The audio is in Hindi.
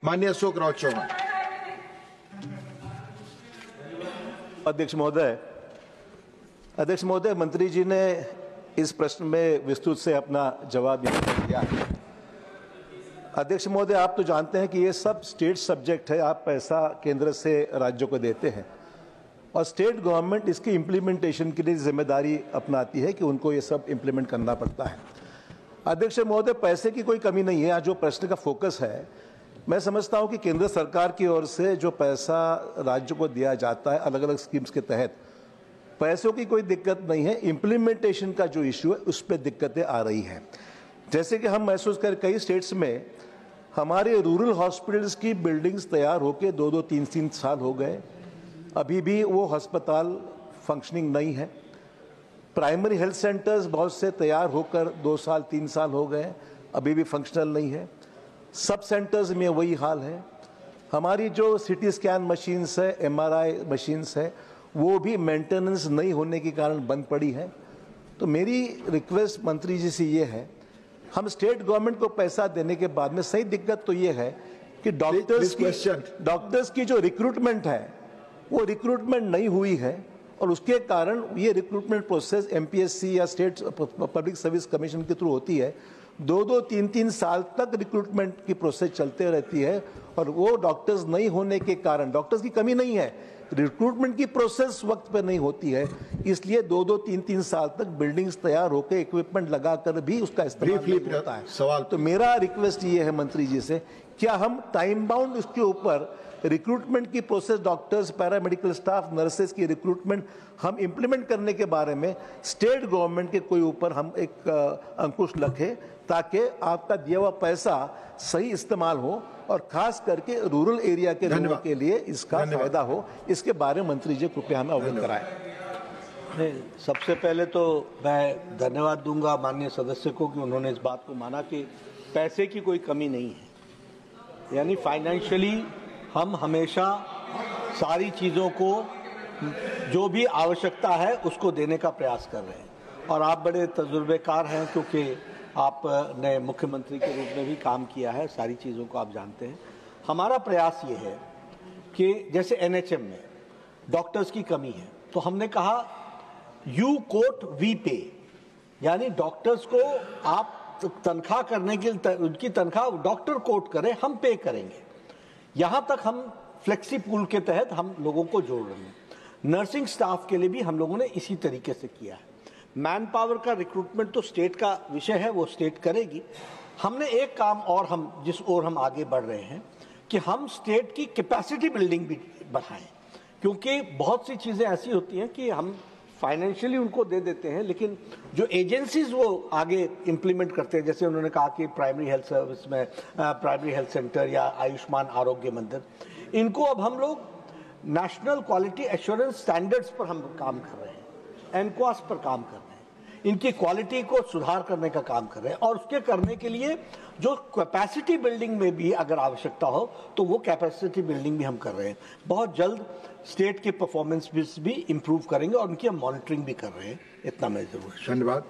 माननीय अशोकराव चौहान। अध्यक्ष महोदय, मंत्री जी ने इस प्रश्न में विस्तृत से अपना जवाब दिया है। अध्यक्ष महोदय, आप तो जानते हैं कि ये सब स्टेट सब्जेक्ट है। आप पैसा केंद्र से राज्यों को देते हैं और स्टेट गवर्नमेंट इसकी इम्प्लीमेंटेशन के लिए जिम्मेदारी अपनाती है कि उनको ये सब इम्प्लीमेंट करना पड़ता है। अध्यक्ष महोदय, पैसे की कोई कमी नहीं है। आज जो प्रश्न का फोकस है, मैं समझता हूं कि केंद्र सरकार की ओर से जो पैसा राज्यों को दिया जाता है अलग अलग स्कीम्स के तहत, पैसों की कोई दिक्कत नहीं है। इम्प्लीमेंटेशन का जो इशू है उस पर दिक्कतें आ रही हैं। जैसे कि हम महसूस कर कई स्टेट्स में हमारे रूरल हॉस्पिटल्स की बिल्डिंग्स तैयार होकर 2-2, 3-3 साल हो गए, अभी भी वो अस्पताल फंक्शनिंग नहीं है। प्राइमरी हेल्थ सेंटर्स बहुत से तैयार होकर 2 साल 3 साल हो गए, अभी भी फंक्शनल नहीं है। सब सेंटर्स में वही हाल है। हमारी जो सिटी स्कैन मशीन्स है, MRI मशीन्स है, वो भी मेंटेनेंस नहीं होने के कारण बंद पड़ी है। तो मेरी रिक्वेस्ट मंत्री जी से ये है, हम स्टेट गवर्नमेंट को पैसा देने के बाद में सही दिक्कत तो ये है कि डॉक्टर्स की जो रिक्रूटमेंट है वो रिक्रूटमेंट नहीं हुई है और उसके कारण ये रिक्रूटमेंट प्रोसेस MPSC या स्टेट पब्लिक सर्विस कमीशन के थ्रू होती है। 2-2, 3-3 साल तक रिक्रूटमेंट की प्रोसेस चलते रहती है और वो डॉक्टर्स नहीं होने के कारण, डॉक्टर्स की कमी नहीं है, रिक्रूटमेंट की प्रोसेस वक्त पे नहीं होती है, इसलिए 2-2, 3-3 साल तक बिल्डिंग्स तैयार होकर इक्विपमेंट लगाकर भी उसका इस्तेमाल नहीं होता है। सवाल तो मेरा रिक्वेस्ट ये है मंत्री जी से, क्या हम टाइम बाउंड उसके ऊपर रिक्रूटमेंट की process, doctors, paramedical staff, nurses की रिक्रूटमेंट हम इंप्लीमेंट करने के बारे में स्टेट गवर्नमेंट के कोई ऊपर हम एक अंकुश रखें ताकि आपका दिया हुआ पैसा सही इस्तेमाल हो और खास करके रूरल एरिया के लोगों के लिए इसका फायदा हो। इसके बारे में मंत्री जी कृपया हमें अवगत कराएं। सबसे पहले तो मैं धन्यवाद दूंगा माननीय सदस्य को कि उन्होंने इस बात को माना कि पैसे की कोई कमी नहीं है। यानी फाइनेंशियली हम हमेशा सारी चीज़ों को जो भी आवश्यकता है उसको देने का प्रयास कर रहे हैं और आप बड़े तजुर्बेकार हैं क्योंकि आपने मुख्यमंत्री के रूप में भी काम किया है, सारी चीज़ों को आप जानते हैं। हमारा प्रयास ये है कि जैसे NHM में डॉक्टर्स की कमी है तो हमने कहा यू कोट वी पे, यानी डॉक्टर्स को आप तनख्वाह करने के लिए उनकी तनख्वाह डॉक्टर कोट करें, हम पे करेंगे। यहाँ तक हम फ्लेक्सी पूल के तहत हम लोगों को जोड़ रहे हैं। नर्सिंग स्टाफ के लिए भी हम लोगों ने इसी तरीके से किया है। मैन पावर का रिक्रूटमेंट तो स्टेट का विषय है, वो स्टेट करेगी। हमने एक काम और हम जिस ओर हम आगे बढ़ रहे हैं कि हम स्टेट की कैपेसिटी बिल्डिंग भी बढ़ाएं, क्योंकि बहुत सी चीज़ें ऐसी होती हैं कि हम फाइनेंशियली उनको दे देते हैं लेकिन जो एजेंसीज वो आगे इम्प्लीमेंट करते हैं, जैसे उन्होंने कहा कि प्राइमरी हेल्थ सर्विस में प्राइमरी हेल्थ सेंटर या आयुष्मान आरोग्य मंदिर, इनको अब हम लोग नेशनल क्वालिटी एश्योरेंस स्टैंडर्ड्स पर हम काम कर रहे हैं, एनक्वास पर काम कर रहे हैं, इनकी क्वालिटी को सुधार करने का काम कर रहे हैं और उसके करने के लिए जो कैपेसिटी बिल्डिंग में भी अगर आवश्यकता हो तो वो कैपेसिटी बिल्डिंग भी हम कर रहे हैं। बहुत जल्द स्टेट की परफॉर्मेंस भी इम्प्रूव करेंगे और उनकी हम मॉनिटरिंग भी कर रहे हैं। इतना मैं जरूर। धन्यवाद।